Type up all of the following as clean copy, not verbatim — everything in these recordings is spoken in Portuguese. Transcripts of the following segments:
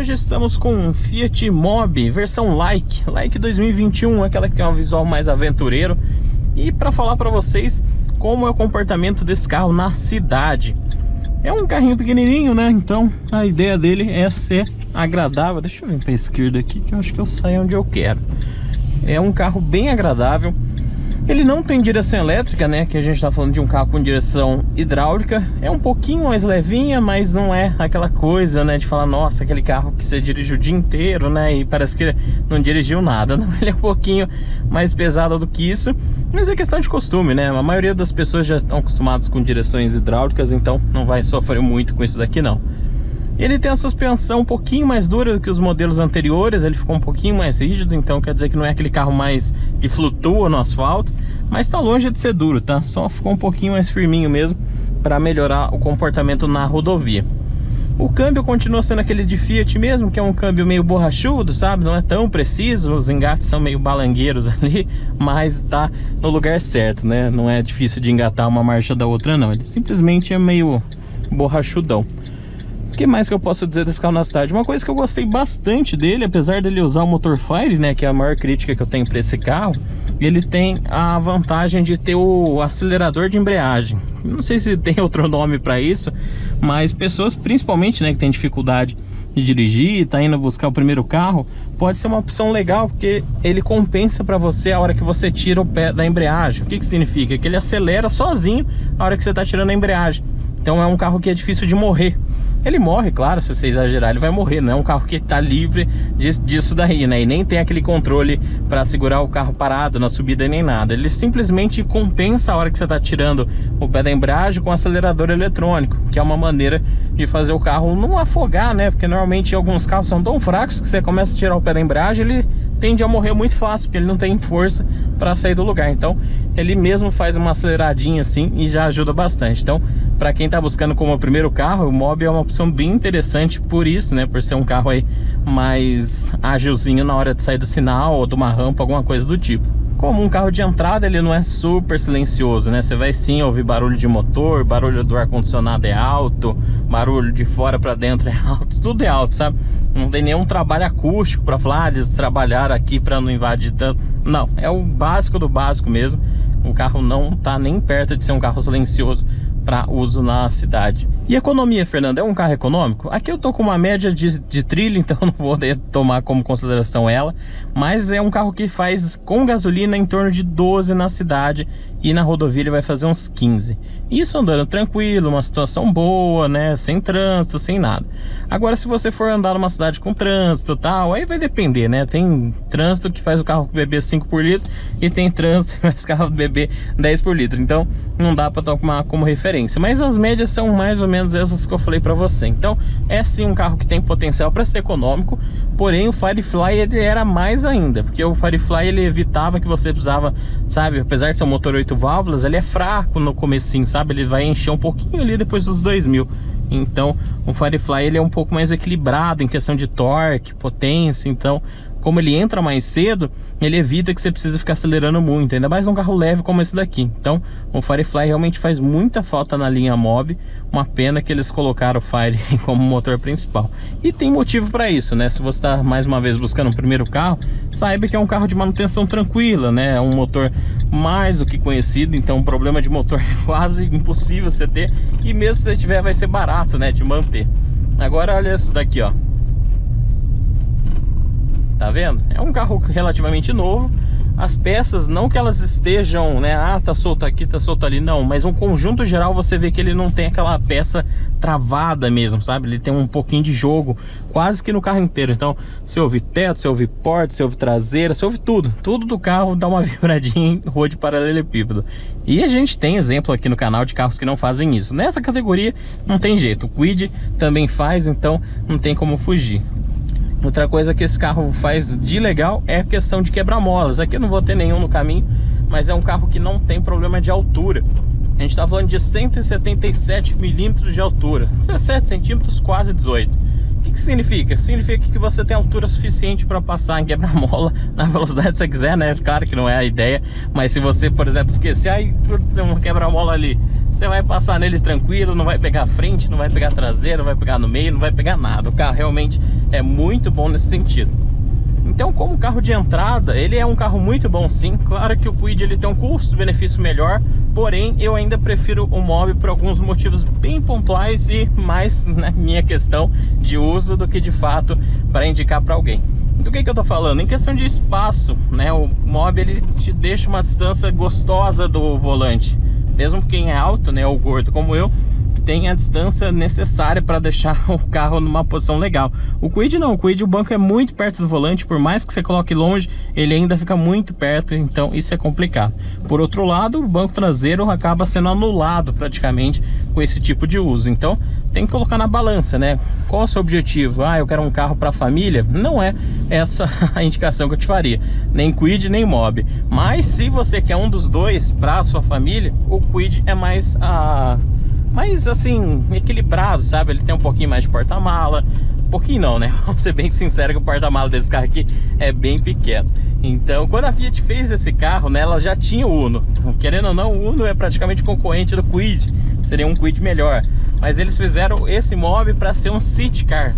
hoje estamos com um Fiat Mobi versão Like 2021, aquela que tem um visual mais aventureiro, e para falar para vocês como é o comportamento desse carro na cidade. É um carrinho pequenininho, né? Então a ideia dele é ser agradável. Deixa eu vir para a esquerda aqui que eu acho que eu saio onde eu quero. É um carro bem agradável. Ele não tem direção elétrica, né? Que a gente tá falando de um carro com direção hidráulica. É um pouquinho mais levinha, mas não é aquela coisa, né? De falar, nossa, aquele carro que você dirige o dia inteiro, né? E parece que não dirigiu nada. Não, ele é um pouquinho mais pesado do que isso. Mas é questão de costume, né? A maioria das pessoas já estão acostumadas com direções hidráulicas, então não vai sofrer muito com isso daqui, não. Ele tem a suspensão um pouquinho mais dura do que os modelos anteriores, ele ficou um pouquinho mais rígido, então quer dizer que não é aquele carro mais que flutua no asfalto, mas está longe de ser duro, tá? Só ficou um pouquinho mais firminho mesmo para melhorar o comportamento na rodovia. O câmbio continua sendo aquele de Fiat mesmo, que é um câmbio meio borrachudo, sabe? Não é tão preciso, os engates são meio balangueiros ali, mas tá no lugar certo, né? Não é difícil de engatar uma marcha da outra não, ele simplesmente é meio borrachudão. O que mais que eu posso dizer desse carro na cidade? Uma coisa que eu gostei bastante dele, apesar dele usar o motor Fire, né, que é a maior crítica que eu tenho para esse carro, ele tem a vantagem de ter o acelerador de embreagem. Não sei se tem outro nome para isso, mas pessoas principalmente, né, que tem dificuldade de dirigir, tá indo buscar o primeiro carro, pode ser uma opção legal, porque ele compensa para você a hora que você tira o pé da embreagem. O que que significa? Que ele acelera sozinho a hora que você tá tirando a embreagem. Então é um carro que é difícil de morrer. Ele morre, claro, se você exagerar ele vai morrer. Não é um carro que está livre disso daí, né? E nem tem aquele controle para segurar o carro parado na subida nem nada. Ele simplesmente compensa a hora que você está tirando o pé da embreagem com o acelerador eletrônico, que é uma maneira de fazer o carro não afogar, né? Porque normalmente alguns carros são tão fracos que você começa a tirar o pé da embreagem, ele tende a morrer muito fácil, porque ele não tem força para sair do lugar. Então ele mesmo faz uma aceleradinha assim e já ajuda bastante. Então para quem está buscando como primeiro carro, o Mobi é uma opção bem interessante por isso, né? Por ser um carro aí mais ágilzinho na hora de sair do sinal ou de uma rampa, alguma coisa do tipo. Como um carro de entrada, ele não é super silencioso, né? Você vai sim ouvir barulho de motor, barulho do ar-condicionado é alto, barulho de fora para dentro é alto, tudo é alto, sabe? Não tem nenhum trabalho acústico para falar, eles trabalharam aqui para não invadir tanto. Não, é o básico do básico mesmo. O carro não tá nem perto de ser um carro silencioso para uso na cidade. E economia, Fernando, é um carro econômico? Aqui eu tô com uma média de trilha, então não vou tomar como consideração ela, mas é um carro que faz com gasolina em torno de 12 na cidade e na rodovia ele vai fazer uns 15. Isso andando tranquilo, uma situação boa, né, sem trânsito, sem nada. Agora se você for andar numa cidade com trânsito e tal, aí vai depender, né? Tem trânsito que faz o carro beber 5 por litro e tem trânsito que faz o carro beber 10 por litro. Então não dá para tomar como referência, mas as médias são mais ou menos essas que eu falei para você. Então é sim um carro que tem potencial para ser econômico, porém o Firefly ele era mais ainda, porque o Firefly ele evitava que você precisava, sabe, apesar de ser um motor 8 válvulas, ele é fraco no comecinho, sabe, ele vai encher um pouquinho ali depois dos 2000. Então o Firefly ele é um pouco mais equilibrado em questão de torque, potência. Então como ele entra mais cedo, ele evita que você precise ficar acelerando muito, ainda mais num carro leve como esse daqui. Então o Firefly realmente faz muita falta na linha Mobi. Uma pena que eles colocaram o Fire como motor principal. E tem motivo para isso, né? Se você está mais uma vez buscando um primeiro carro, saiba que é um carro de manutenção tranquila, né? É um motor mais do que conhecido, então um problema de motor é quase impossível você ter. E mesmo se você tiver, vai ser barato, né, de manter. Agora olha isso daqui, ó. Tá vendo? É um carro relativamente novo. As peças, não que elas estejam, né, tá solto aqui, tá solto ali, não, mas um conjunto geral você vê que ele não tem aquela peça travada mesmo, sabe? Ele tem um pouquinho de jogo quase que no carro inteiro. Então você ouve teto, você ouve porta, você ouve traseira, você ouve tudo do carro dá uma vibradinha em rua de paralelepípedo. E a gente tem exemplo aqui no canal de carros que não fazem isso. Nessa categoria não tem jeito, o Kwid também faz, então não tem como fugir. Outra coisa que esse carro faz de legal é a questão de quebra-molas. Aqui eu não vou ter nenhum no caminho, mas é um carro que não tem problema de altura. A gente está falando de 177 milímetros de altura, 17 centímetros, quase 18. O que significa? Significa que você tem altura suficiente para passar em quebra-mola na velocidade que você quiser, né? Claro que não é a ideia, mas se você, por exemplo, esquecer, aí tem uma quebra-mola ali, você vai passar nele tranquilo, não vai pegar frente, não vai pegar traseira, não vai pegar no meio, não vai pegar nada. O carro realmente é muito bom nesse sentido. Então, como carro de entrada, ele é um carro muito bom sim. Claro que o Kwid ele tem um custo-benefício melhor, porém eu ainda prefiro o Mobi por alguns motivos bem pontuais e mais na minha questão de uso do que de fato para indicar para alguém. Do que eu tô falando? Em questão de espaço, né? O Mobi ele te deixa uma distância gostosa do volante. Mesmo quem é alto, né, ou gordo como eu, tem a distância necessária para deixar o carro numa posição legal. O Kwid não, o Kwid o banco é muito perto do volante, por mais que você coloque longe, ele ainda fica muito perto, então isso é complicado. Por outro lado, o banco traseiro acaba sendo anulado praticamente com esse tipo de uso, então tem que colocar na balança, né? Qual é o seu objetivo? Ah, eu quero um carro para família? Não é essa a indicação que eu te faria, nem Kwid nem Mobi. Mas se você quer um dos dois para sua família, o Kwid é mais assim, equilibrado, sabe? Ele tem um pouquinho mais de porta-mala. Um pouquinho não, né? Vamos ser bem sincero que o porta-mala desse carro aqui é bem pequeno. Então, quando a Fiat fez esse carro, né, ela já tinha o Uno. Querendo ou não, o Uno é praticamente concorrente do Kwid. Seria um Kwid melhor. Mas eles fizeram esse Mobi para ser um city car,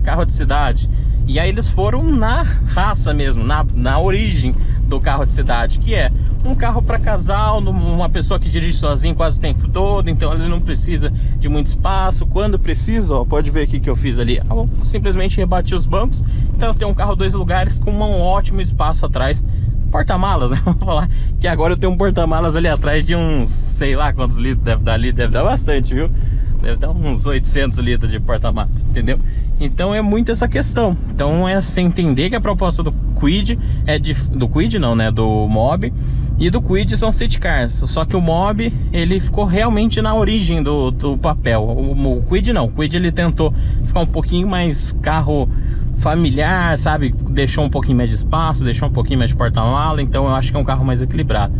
carro de cidade. E aí eles foram na raça mesmo, na origem do carro de cidade, que é um carro para casal, uma pessoa que dirige sozinho quase o tempo todo, então ele não precisa de muito espaço. Quando precisa, ó, pode ver aqui que eu fiz ali, eu simplesmente rebati os bancos, então eu tenho um carro 2 lugares com um ótimo espaço atrás. Porta-malas, né? Vamos falar que agora eu tenho um porta-malas ali atrás de uns, sei lá quantos litros deve dar ali, deve dar bastante, viu? Deve dar uns 800 litros de porta-malas, entendeu? Então é muito essa questão. Então é você entender que a proposta do Kwid é do Kwid não, né? Do Mobi e do Kwid são city cars. Só que o Mobi, ele ficou realmente na origem do papel. O Kwid não. O Kwid ele tentou ficar um pouquinho mais carro familiar, sabe? Deixou um pouquinho mais de espaço, deixou um pouquinho mais de porta-mala. Então eu acho que é um carro mais equilibrado.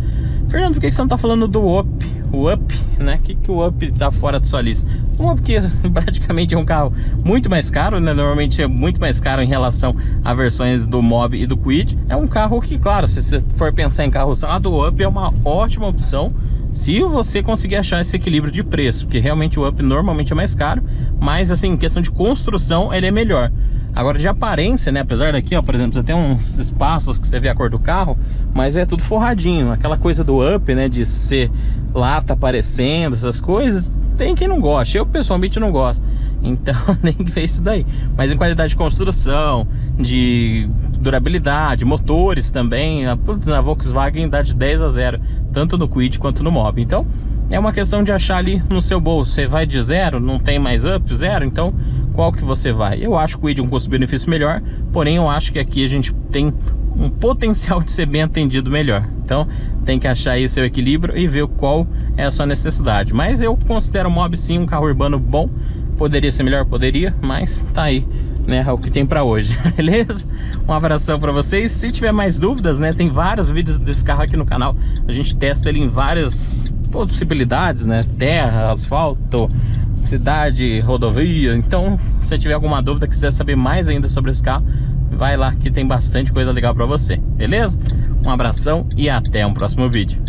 Fernando, por que você não tá falando do Up? O Up, né? Que o Up tá fora da sua lista? O Up que praticamente é um carro muito mais caro, né? Normalmente é muito mais caro em relação a versões do Mobi e do Kwid. É um carro que, claro, se você for pensar em carro usado, o Up é uma ótima opção se você conseguir achar esse equilíbrio de preço, porque realmente o Up normalmente é mais caro, mas assim, em questão de construção ele é melhor. Agora de aparência, né, apesar daqui, ó, por exemplo, você tem uns espaços que você vê a cor do carro, mas é tudo forradinho, aquela coisa do Up, né, de ser lata aparecendo, essas coisas, tem quem não gosta, eu pessoalmente não gosto, então tem que ver isso daí. Mas em qualidade de construção, de durabilidade, motores também, a Volkswagen dá de 10 a 0, tanto no Kwid quanto no Mobi. Então é uma questão de achar ali no seu bolso, você vai de 0, não tem mais Up, 0, então qual que você vai? Eu acho que o Kwid é um custo-benefício melhor, porém eu acho que aqui a gente tem um potencial de ser bem atendido melhor. Então tem que achar aí seu equilíbrio e ver qual é a sua necessidade. Mas eu considero o Mobi sim um carro urbano bom. Poderia ser melhor? Poderia, mas tá aí, né, é o que tem pra hoje, beleza? Um abração pra vocês. Se tiver mais dúvidas, né, tem vários vídeos desse carro aqui no canal. A gente testa ele em várias possibilidades, né, terra, asfalto, cidade, rodovia. Então se você tiver alguma dúvida, quiser saber mais ainda sobre esse carro, vai lá que tem bastante coisa legal pra você, beleza? Um abração e até um próximo vídeo.